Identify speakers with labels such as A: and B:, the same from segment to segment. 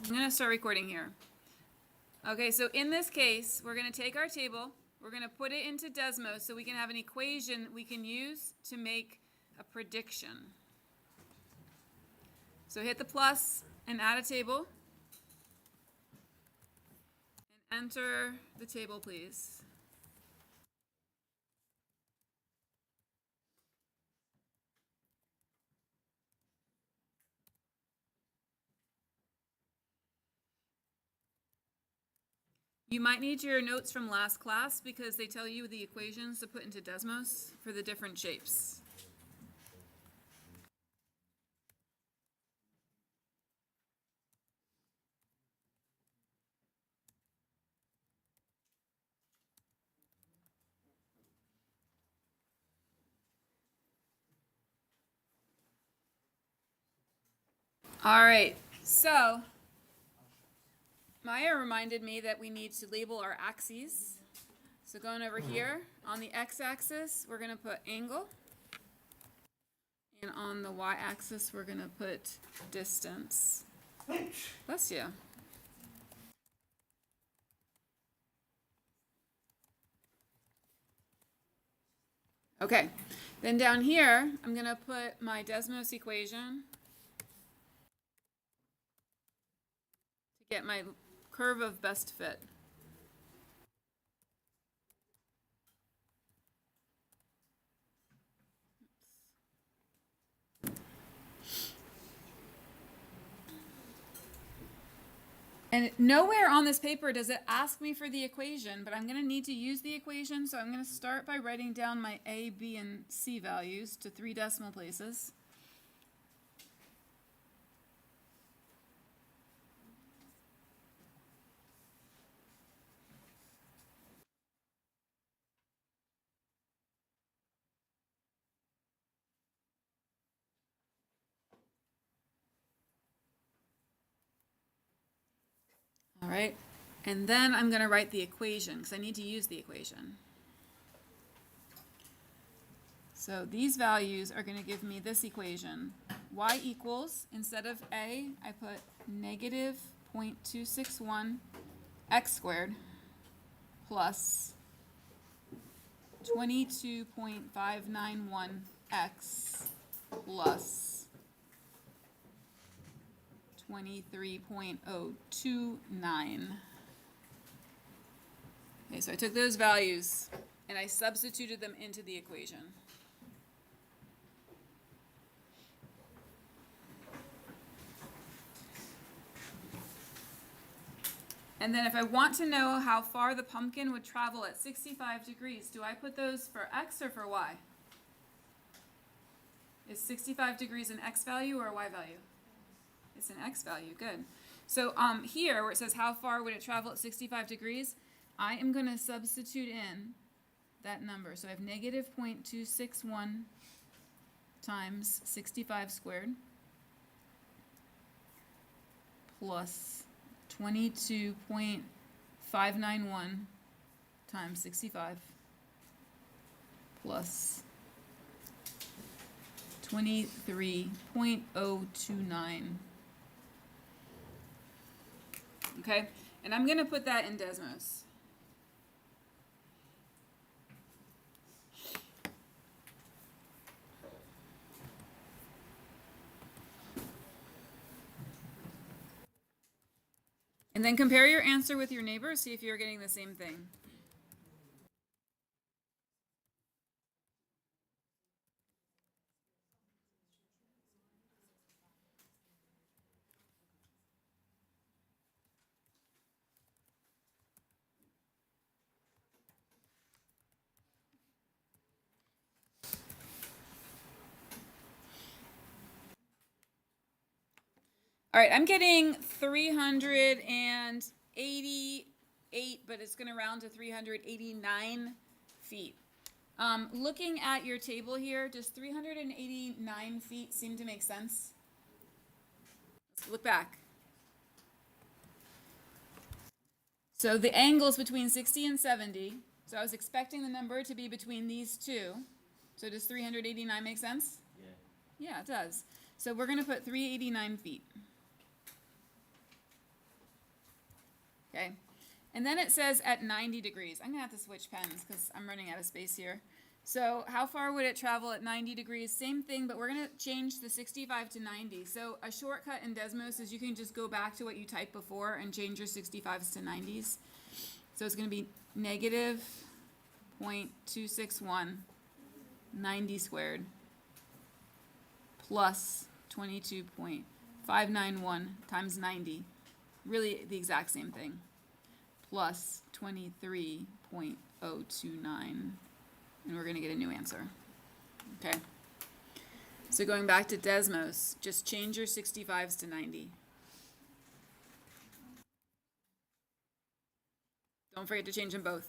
A: I'm going to start recording here. Okay, so in this case, we're going to take our table, we're going to put it into Desmos so we can have an equation we can use to make a prediction. So hit the plus and add a table. And enter the table, please. You might need your notes from last class because they tell you the equations to put into Desmos for the different shapes. All right, so Maya reminded me that we need to label our axes. So going over here, on the x-axis, we're going to put angle. And on the y-axis, we're going to put distance. Bless you. Okay, then down here, I'm going to put my Desmos equation to get my curve of best fit. And nowhere on this paper does it ask me for the equation, but I'm going to need to use the equation, so I'm going to start by writing down my A, B, and C values to 3 decimal places. All right, and then I'm going to write the equation because I need to use the equation. So these values are going to give me this equation. Y equals, instead of A, I put negative 0.261 x squared plus 22.591 x plus 23.029. Okay, so I took those values and I substituted them into the equation. And then if I want to know how far the pumpkin would travel at 65 degrees, do I put those for x or for y? Is 65 degrees an x value or a y value? It's an x value, good. So here where it says how far would it travel at 65 degrees, I am going to substitute in that number. So I have negative 0.261 times 65 squared plus 22.591 times 65 plus 23.029. Okay, and I'm going to put that in Desmos. And then compare your answer with your neighbor, see if you're getting the same thing. All right, I'm getting 388, but it's going to round to 389 feet. Looking at your table here, does 389 feet seem to make sense? Let's look back. So the angle's between 60 and 70. So I was expecting the number to be between these two. So does 389 make sense? Yeah, it does. So we're going to put 389 feet. Okay. And then it says at 90 degrees. I'm going to have to switch pens because I'm running out of space here. So how far would it travel at 90 degrees? Same thing, but we're going to change the 65 to 90. So a shortcut in Desmos is you can just go back to what you typed before and change your 65s to 90s. So it's going to be negative 0.261 90 squared plus 22.591 times 90. Really the exact same thing. Plus 23.029. And we're going to get a new answer. Okay. So going back to Desmos, just change your 65s to 90. Don't forget to change them both.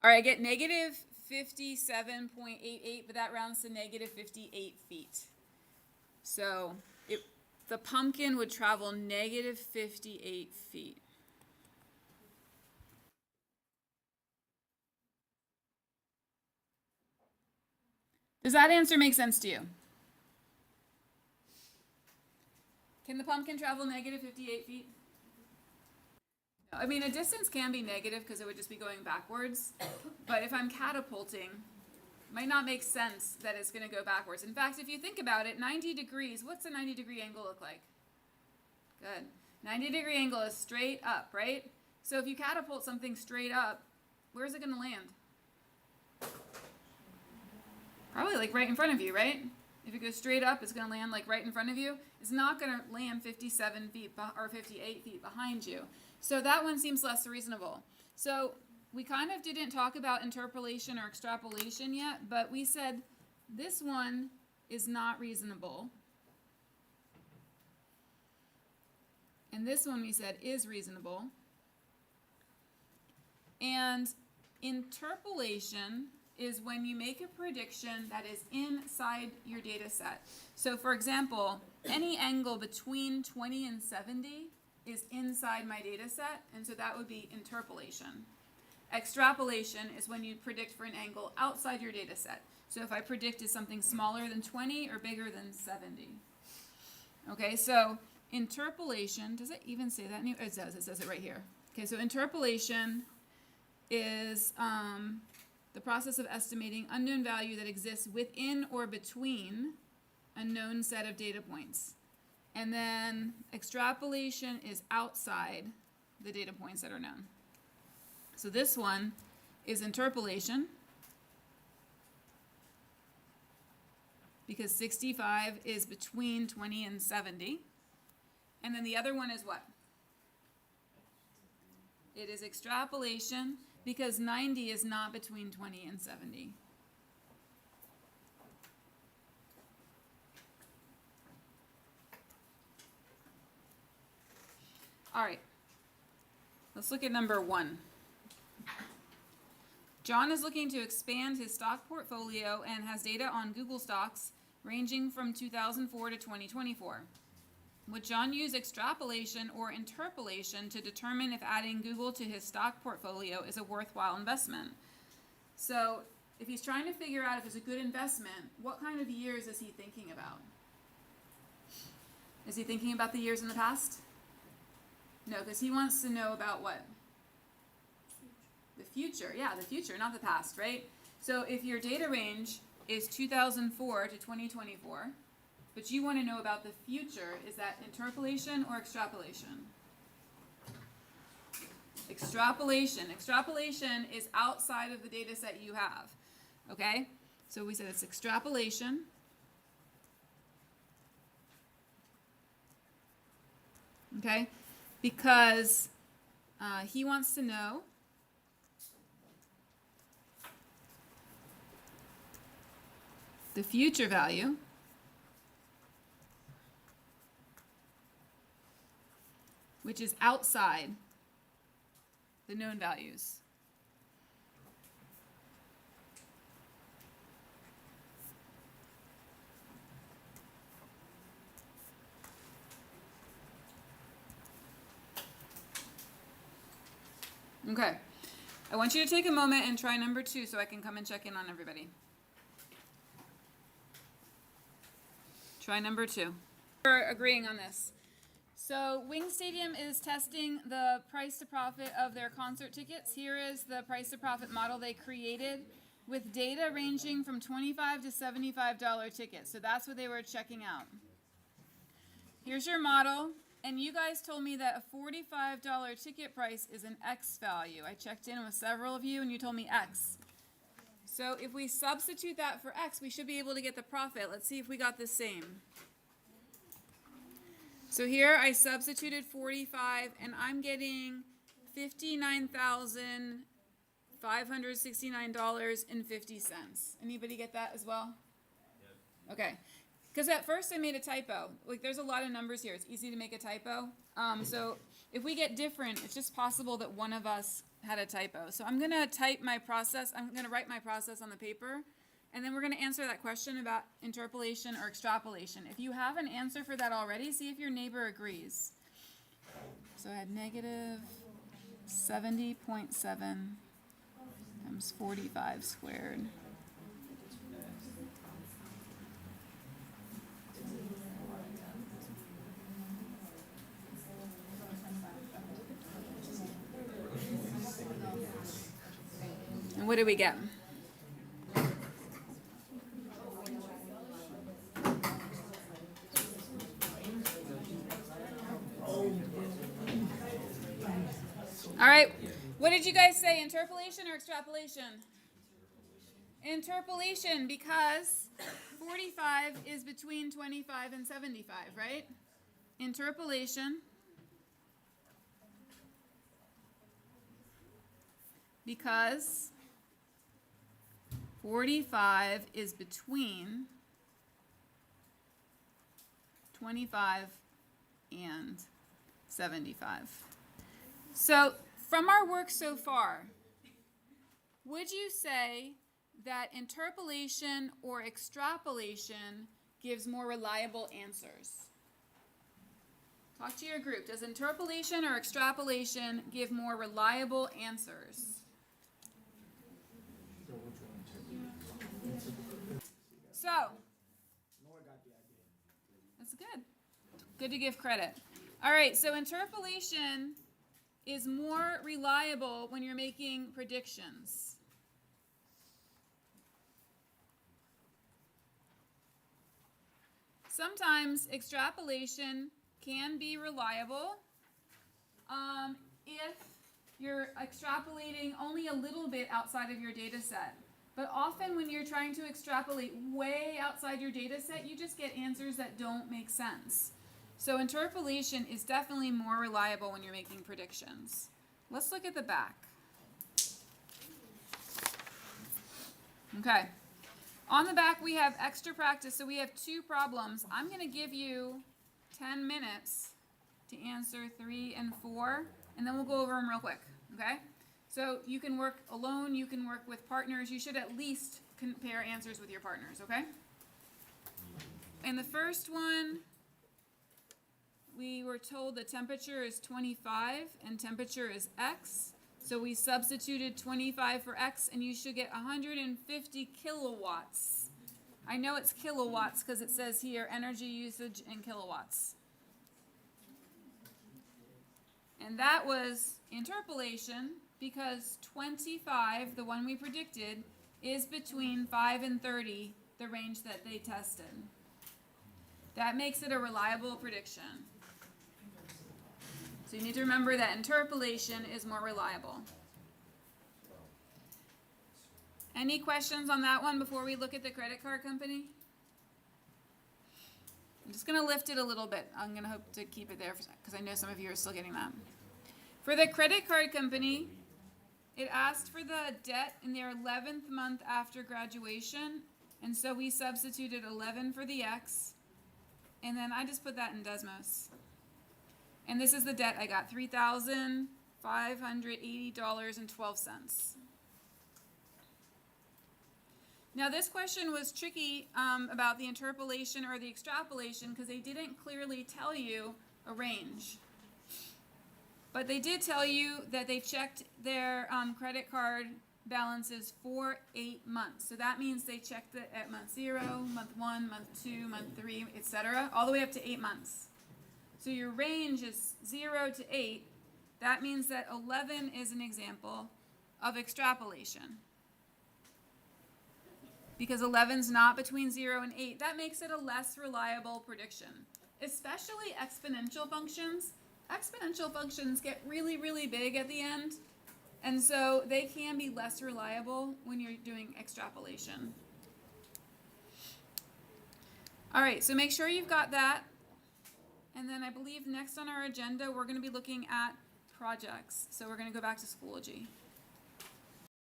A: All right, I get negative 57.88, but that rounds to negative 58 feet. So the pumpkin would travel negative 58 feet. Does that answer make sense to you? Can the pumpkin travel negative 58 feet? No, I mean, a distance can be negative because it would just be going backwards. But if I'm catapulting, it might not make sense that it's going to go backwards. In fact, if you think about it, 90 degrees, what's a 90-degree angle look like? Good. 90-degree angle is straight up, right? So if you catapult something straight up, where's it going to land? Probably like right in front of you, right? If it goes straight up, it's going to land like right in front of you. It's not going to land 57 feet or 58 feet behind you. So that one seems less reasonable. So we kind of didn't talk about interpolation or extrapolation yet, but we said this one is not reasonable. And this one we said is reasonable. And interpolation is when you make a prediction that is inside your data set. So for example, any angle between 20 and 70 is inside my data set, and so that would be interpolation. Extrapolation is when you predict for an angle outside your data set. So if I predicted something smaller than 20 or bigger than 70. Okay, so interpolation, does it even say that? It says it right here. Okay, so interpolation is the process of estimating unknown value that exists within or between a known set of data points. And then extrapolation is outside the data points that are known. So this one is interpolation because 65 is between 20 and 70. And then the other one is what? It is extrapolation because 90 is not between 20 and 70. All right, let's look at number 1. John is looking to expand his stock portfolio and has data on Google stocks ranging from 2004 to 2024. Would John use extrapolation or interpolation to determine if adding Google to his stock portfolio is a worthwhile investment? So if he's trying to figure out if it's a good investment, what kind of years is he thinking about? Is he thinking about the years in the past? No, because he wants to know about what? The future. Yeah, the future, not the past, right? So if your data range is 2004 to 2024, but you want to know about the future, is that interpolation or extrapolation? Extrapolation. Extrapolation is outside of the data set you have. Okay? So we said it's extrapolation. Okay? Because he wants to know the future value which is outside the known values. Okay, I want you to take a moment and try number 2 so I can come and check in on everybody. Try number 2. We're agreeing on this. So Wing Stadium is testing the price to profit of their concert tickets. Here is the price to profit model they created with data ranging from $25 to $75 tickets. So that's what they were checking out. Here's your model. And you guys told me that a $45 ticket price is an X value. I checked in with several of you and you told me X. So if we substitute that for X, we should be able to get the profit. Let's see if we got the same. So here I substituted 45 and I'm getting $59,569.50. Anybody get that as well? Yep. Okay. Because at first I made a typo. Like there's a lot of numbers here. It's easy to make a typo. So if we get different, it's just possible that one of us had a typo. So I'm going to type my process. I'm going to write my process on the paper. And then we're going to answer that question about interpolation or extrapolation. If you have an answer for that already, see if your neighbor agrees. So I had negative 70.7 times 45 squared. And what did we get? All right, what did you guys say, interpolation or extrapolation? Interpolation, because 45 is between 25 and 75, right? Interpolation, because 45 is between 25 and 75. So, from our work so far, would you say that interpolation or extrapolation gives more reliable answers? Talk to your group. Does interpolation or extrapolation give more reliable answers? So, that's good. Good to give credit. All right, so interpolation is more reliable when you're making predictions. Sometimes extrapolation can be reliable if you're extrapolating only a little bit outside of your data set. But often when you're trying to extrapolate way outside your data set, you just get answers that don't make sense. So interpolation is definitely more reliable when you're making predictions. Let's look at the back. Okay. On the back we have extra practice, so we have two problems. I'm going to give you 10 minutes to answer 3 and 4, and then we'll go over them real quick, okay? So you can work alone, you can work with partners. You should at least compare answers with your partners, okay? And the first one, we were told the temperature is 25 and temperature is X. So we substituted 25 for X and you should get 150 kilowatts. I know it's kilowatts because it says here energy usage in kilowatts. And that was interpolation because 25, the one we predicted, is between 5 and 30, the range that they tested. That makes it a reliable prediction. So you need to remember that interpolation is more reliable. Any questions on that one before we look at the credit card company? I'm just going to lift it a little bit. I'm going to hope to keep it there because I know some of you are still getting that. For the credit card company, it asked for the debt in their 11th month after graduation, and so we substituted 11 for the X, and then I just put that in Desmos. And this is the debt I got, $3,580.12. Now this question was tricky about the interpolation or the extrapolation because they didn't clearly tell you a range. But they did tell you that they checked their credit card balances for 8 months. So that means they checked it at month 0, month 1, month 2, month 3, etc., all the way up to 8 months. So your range is 0 to 8. That means that 11 is an example of extrapolation. Because 11's not between 0 and 8, that makes it a less reliable prediction. Especially exponential functions. Exponential functions get really, really big at the end, and so they can be less reliable when you're doing extrapolation. All right, so make sure you've got that. And then I believe next on our agenda, we're going to be looking at projects. So we're going to go back to Schoology.